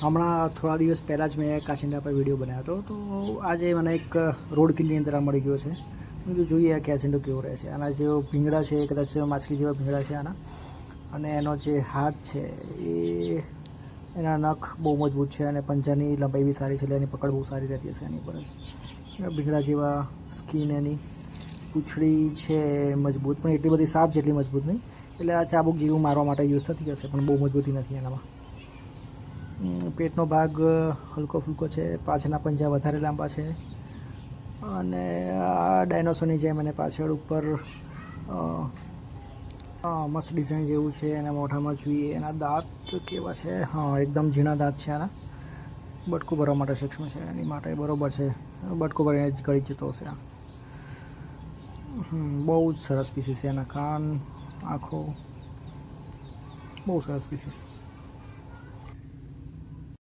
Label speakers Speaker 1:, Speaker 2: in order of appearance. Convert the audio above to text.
Speaker 1: હમણાં થોડા દિવસ પહેલાં જ મેં કાચિંડા પર વિડીયો બનાવ્યો હતો. તો આજે મને એક રોડ કિલ્લીની અંદર મળી ગયો છે. જો જોઈએ આ કાચિંડો કેવો રહે છે. આના જે ભીંગડા છે એ કદાચ માછલી જેવા ભીંગડા છે આના, અને એનો જે હાથ છે એ એના નખ બહુ મજબૂત છે અને પંજાની લંબાઈ બી સારી છે, એટલે એની પકડ બહુ સારી રહેતી હશે એની પર જ. ભીંગડા જેવા સ્કિન, એની પૂંછડી છે મજબૂત, પણ એટલી બધી સાપ જેટલી મજબૂત નહીં. એટલે આ ચાબુક જેવું મારવા માટે યુઝ થતી હશે, પણ બહુ મજબૂતી નથી એનામાં. પેટનો ભાગ હલકો ફૂલકો છે, પાછળના પંજા વધારે લાંબા છે, અને આ ડાયનોસોરની જેમ એને પાછળ ઉપર મસ્ત ડિઝાઇન જેવું છે. એના મોઢામાં જોઈએ, એના દાંત કેવા છે, હા એકદમ ઝીણા દાંત છે આના. બટકું ભરવા માટે સક્ષમ છે, એની માટે બરાબર છે. બટકું ભરીને જ ગળી જતો હશે આ. બહુ જ સરસ પીસીસ છે. એના કાન, આંખો બહુ સરસ પીસીસ.